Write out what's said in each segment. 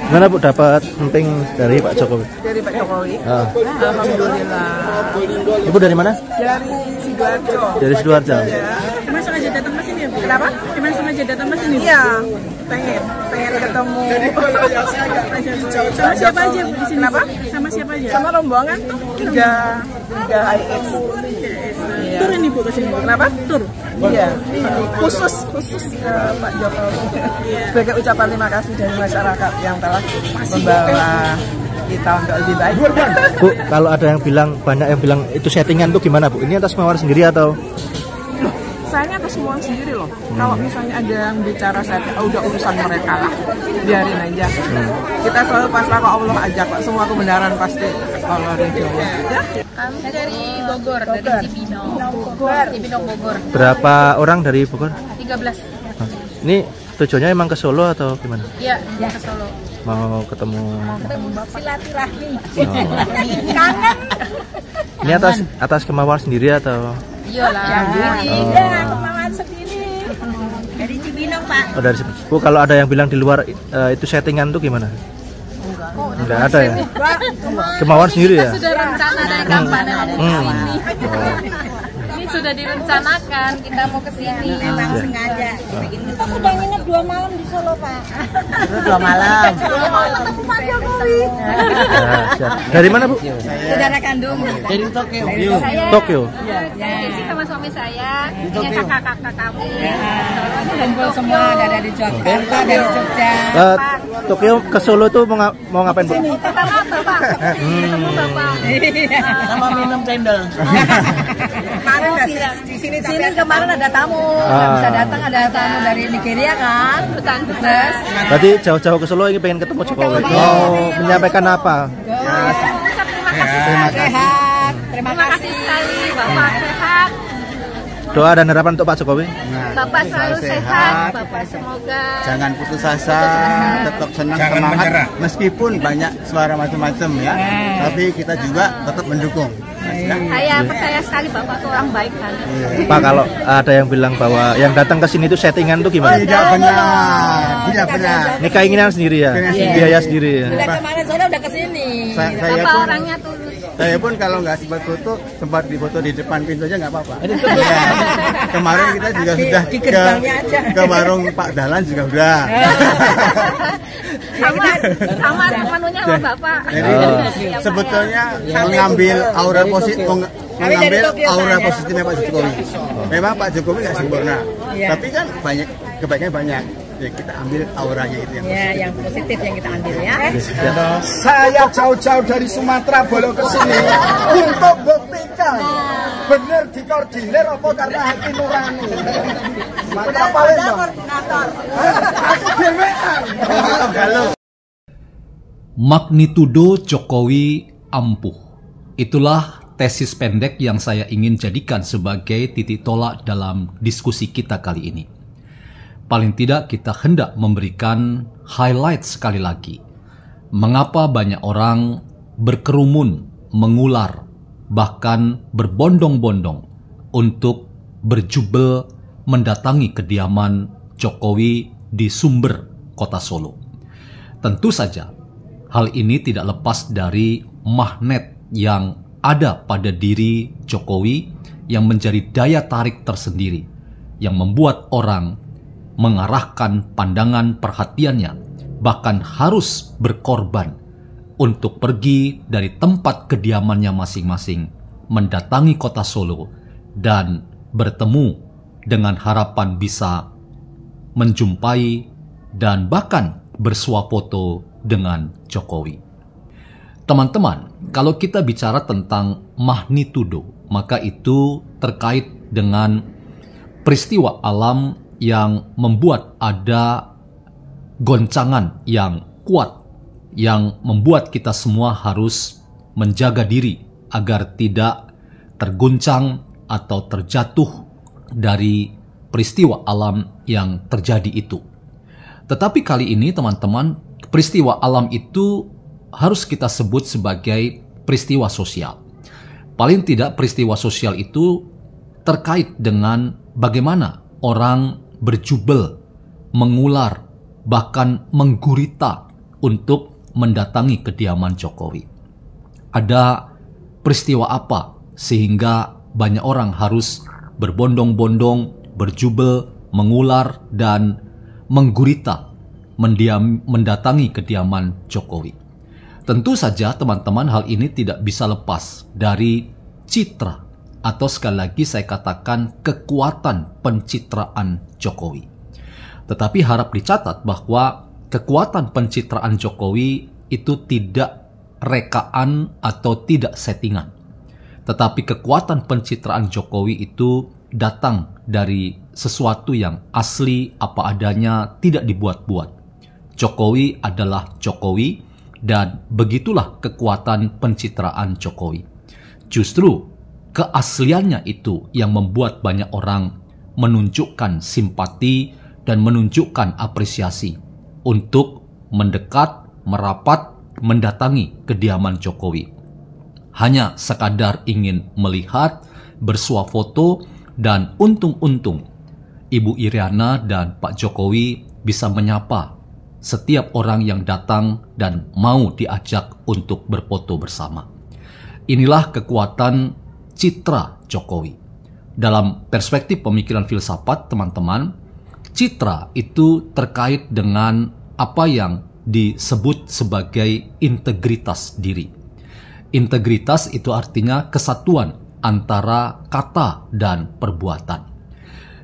Gimana Bu dapat emping dari Pak Jokowi? Dari Pak Jokowi. Alhamdulillah. Ibu dari mana? Dari Sidoarjo. Dari Sidoarjo. Ya. Emang sengaja datang ke sini ya, Bu? Kenapa? Emang sengaja datang ke sini? Iya. Pengen ketemu. Sama siapa aja Bu di sini? Kenapa? Sama siapa aja? Sama rombongan tuh tiga HIX. Tur ini Bu ke sini. Kenapa? Tur. Iya. Khusus ke Pak Jokowi. Sebagai ucapan terima kasih dari masyarakat yang telah membawa kita untuk lebih baik. Bu, kalau ada yang bilang, banyak yang bilang itu settingan tuh gimana Bu? Ini atas kemauan sendiri atau? Saya atas semua sendiri loh. Kalau misalnya ada yang bicara saya, udah urusan mereka lah, biarin aja. Kita selalu pasrah ke Allah aja kok. Semua kebenaran pasti Allah ridho. Ya? Kami dari Bogor, dari Cibinong Bogor. Berapa orang dari Bogor? 13. Ini tujuannya emang ke Solo atau gimana? Iya, ke Solo. Mau ketemu? Silaturahmi. Kangen. Ini atas kemauan sendiri atau? Iyalah. Kemauan sendiri. Dari Cibinong Pak. Oh, dari sini. Bu, kalau ada yang bilang di luar itu settingan tuh gimana? Enggak ada ya? Kemauan sendiri ya? Sudah rencana dari kapan mau ke sini. Ini sudah direncanakan kita mau ke sini. Memang sengaja. Kita sudah nginep 2 malam di Solo Pak. 2 malam. Ketemu Pak Jokowi. Dari mana Bu? Saudara kandung. Dari Tokyo. Tokyo. Isi sama suami saya, punya kakak-kakak kami. Kumpul semua dari Jakarta, dari Jogja. Tokyo ke Solo tuh mau ngapain Bu? Kita nonton Pak. Ketemu Bapak. Sama minum cendol. Kemarin di sini Kemarin ada tamu. Bisa datang ada tamu dari Nigeria kan? Betul. Berarti jauh-jauh ke Solo ini pengen ketemu Jokowi. Mau menyampaikan apa? Terima kasih. Terima kasih sekali Bapak sehat. Doa dan harapan untuk Pak Jokowi. Bapak selalu sehat. Bapak semoga jangan putus asa, tetap senang, semangat meskipun banyak suara macam-macam ya. Tapi kita juga tetap mendukung. saya percaya sekali Bapak tuh orang baik kan. Pak, kalau ada yang bilang bahwa yang datang ke sini itu settingan tuh gimana? Tidak benar. Tidak benar. Ini keinginan sendiri ya? Biaya sendiri ya? Udah kemarin sore udah kesini. Bapak orangnya tulus. Saya pun kalau nggak sempat difoto di depan pintu aja nggak apa-apa. Ya. Kemarin kita juga sudah ke warung Pak Dahlan juga udah. sama menunya sama Bapak. Jadi sebetulnya mengambil aura positifnya Pak Jokowi. Memang Pak Jokowi nggak sempurna, tapi kan kebaikannya banyak. Ya, kita ambil auranya itu yang positif yang kita ambil ya. Saya jauh-jauh dari Sumatera boleh ke sini untuk buktikan benar dikoordinir apa karena hati nurani. Maka paling aku dewean. Magnitudo Jokowi ampuh. Itulah tesis pendek yang saya ingin jadikan sebagai titik tolak dalam diskusi kita kali ini. Paling tidak kita hendak memberikan highlight sekali lagi. Mengapa banyak orang berkerumun, mengular, bahkan berbondong-bondong untuk berjubel mendatangi kediaman Jokowi di Sumber, Kota Solo. Tentu saja, hal ini tidak lepas dari magnet yang ada pada diri Jokowi yang menjadi daya tarik tersendiri, yang membuat orang mengarahkan pandangan perhatiannya, bahkan harus berkorban untuk pergi dari tempat kediamannya masing-masing, mendatangi kota Solo, dan bertemu dengan harapan bisa menjumpai dan bahkan bersuah foto dengan Jokowi. Teman-teman, kalau kita bicara tentang magnitudo, maka itu terkait dengan peristiwa alam yang membuat ada goncangan yang kuat, yang membuat kita semua harus menjaga diri agar tidak terguncang atau terjatuh dari peristiwa alam yang terjadi itu. Tetapi kali ini teman-teman, peristiwa alam itu harus kita sebut sebagai peristiwa sosial. Paling tidak peristiwa sosial itu terkait dengan bagaimana orang berjubel, mengular, bahkan menggurita untuk mendatangi kediaman Jokowi. Ada peristiwa apa sehingga banyak orang harus berbondong-bondong, berjubel, mengular, dan menggurita mendatangi kediaman Jokowi? Tentu saja teman-teman, hal ini tidak bisa lepas dari citra atau sekali lagi saya katakan kekuatan pencitraan Jokowi. Tetapi harap dicatat bahwa kekuatan pencitraan Jokowi itu tidak rekaan atau tidak settingan. Tetapi kekuatan pencitraan Jokowi itu datang dari sesuatu yang asli, apa adanya, tidak dibuat-buat. Jokowi adalah Jokowi, dan begitulah kekuatan pencitraan Jokowi. Justru keasliannya itu yang membuat banyak orang menunjukkan simpati dan menunjukkan apresiasi untuk mendekat, merapat, mendatangi kediaman Jokowi. Hanya sekadar ingin melihat, bersuah foto, dan untung-untung Ibu Iriana dan Pak Jokowi bisa menyapa setiap orang yang datang dan mau diajak untuk berfoto bersama. Inilah kekuatan citra Jokowi. Dalam perspektif pemikiran filsafat, teman-teman, citra itu terkait dengan apa yang disebut sebagai integritas diri. Integritas itu artinya kesatuan antara kata dan perbuatan.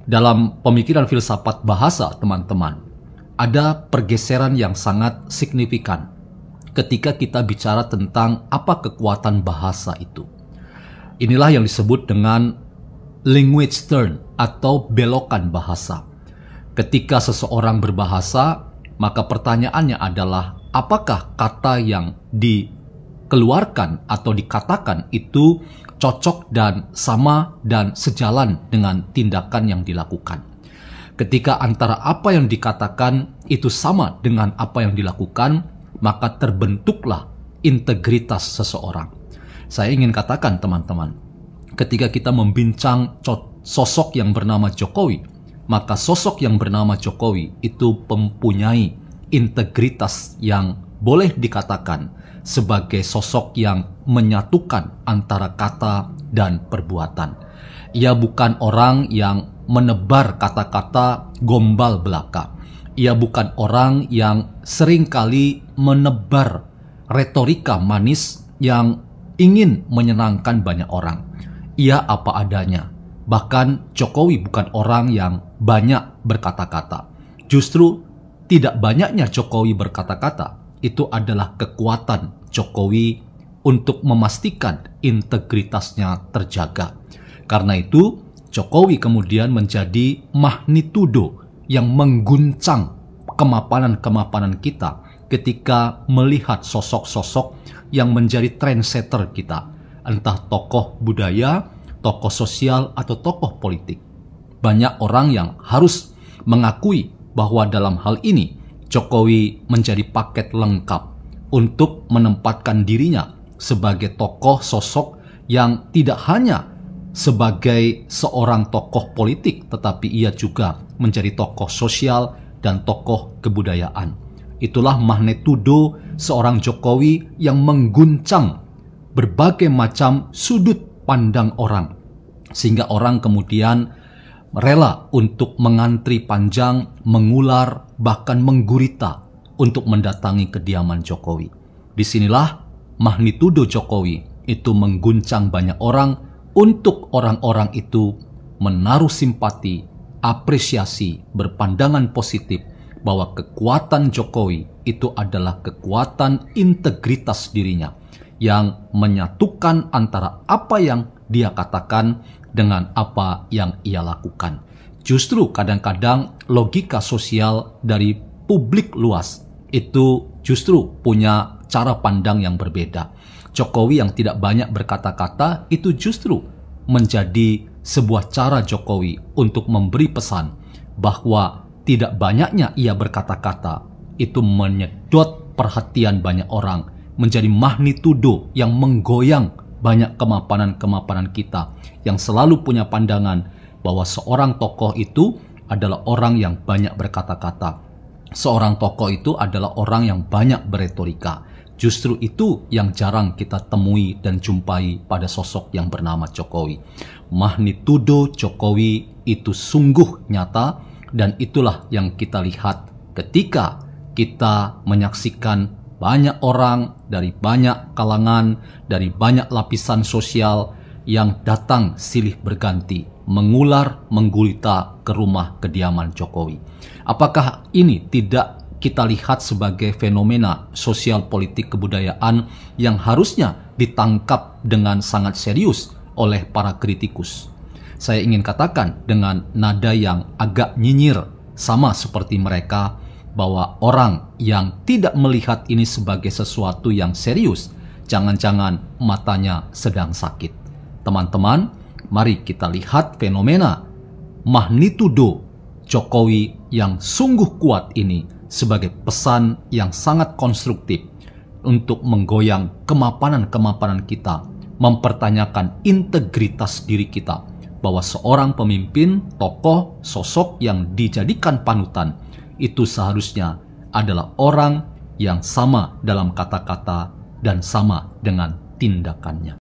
Dalam pemikiran filsafat bahasa, teman-teman, ada pergeseran yang sangat signifikan ketika kita bicara tentang apa kekuatan bahasa itu. Inilah yang disebut dengan language turn atau belokan bahasa. Ketika seseorang berbahasa, maka pertanyaannya adalah apakah kata yang dikeluarkan atau dikatakan itu cocok dan sama dan sejalan dengan tindakan yang dilakukan. Ketika antara apa yang dikatakan itu sama dengan apa yang dilakukan, maka terbentuklah integritas seseorang. Saya ingin katakan, teman-teman, ketika kita membincang sosok yang bernama Jokowi, maka sosok yang bernama Jokowi itu mempunyai integritas yang boleh dikatakan sebagai sosok yang menyatukan antara kata dan perbuatan. Ia bukan orang yang menebar kata-kata gombal belaka. Ia bukan orang yang seringkali menebar retorika manis yang ingin menyenangkan banyak orang. Ia apa adanya. Bahkan Jokowi bukan orang yang banyak berkata-kata. Justru tidak banyaknya Jokowi berkata-kata itu adalah kekuatan Jokowi untuk memastikan integritasnya terjaga. Karena itu Jokowi kemudian menjadi magnitudo yang mengguncang kemapanan-kemapanan kita ketika melihat sosok-sosok yang menjadi trendsetter kita, entah tokoh budaya, tokoh sosial, atau tokoh politik. Banyak orang yang harus mengakui bahwa dalam hal ini Jokowi menjadi paket lengkap untuk menempatkan dirinya sebagai tokoh sosok yang tidak hanya sebagai seorang tokoh politik, tetapi ia juga menjadi tokoh sosial dan tokoh kebudayaan. Itulah magnitudo seorang Jokowi yang mengguncang berbagai macam sudut pandang orang, sehingga orang kemudian rela untuk mengantri panjang, mengular, bahkan menggurita untuk mendatangi kediaman Jokowi. Disinilah magnitudo Jokowi itu mengguncang banyak orang, untuk orang-orang itu menaruh simpati, apresiasi, berpandangan positif bahwa kekuatan Jokowi itu adalah kekuatan integritas dirinya yang menyatukan antara apa yang dia katakan dengan apa yang ia lakukan. Justru kadang-kadang logika sosial dari publik luas itu justru punya cara pandang yang berbeda. Jokowi yang tidak banyak berkata-kata itu justru menjadi sebuah cara Jokowi untuk memberi pesan bahwa tidak banyaknya ia berkata-kata itu menyedot perhatian banyak orang, menjadi magnitudo yang menggoyang banyak kemapanan-kemapanan kita yang selalu punya pandangan bahwa seorang tokoh itu adalah orang yang banyak berkata-kata. seorang tokoh itu adalah orang yang banyak beretorika. Justru itu yang jarang kita temui dan jumpai pada sosok yang bernama Jokowi. Magnitudo Jokowi itu sungguh nyata, dan itulah yang kita lihat ketika kita menyaksikan banyak orang dari banyak kalangan, dari banyak lapisan sosial yang datang silih berganti, mengular, menggulita ke rumah kediaman Jokowi. Apakah ini tidak kita lihat sebagai fenomena sosial politik kebudayaan yang harusnya ditangkap dengan sangat serius oleh para kritikus? Saya ingin katakan dengan nada yang agak nyinyir, sama seperti mereka, bahwa orang yang tidak melihat ini sebagai sesuatu yang serius, jangan-jangan matanya sedang sakit. Teman-teman, mari kita lihat fenomena magnitudo Jokowi yang sungguh kuat ini sebagai pesan yang sangat konstruktif untuk menggoyang kemapanan-kemapanan kita, mempertanyakan integritas diri kita, bahwa seorang pemimpin, tokoh, sosok yang dijadikan panutan itu seharusnya adalah orang yang sama dalam kata-kata dan sama dengan tindakannya.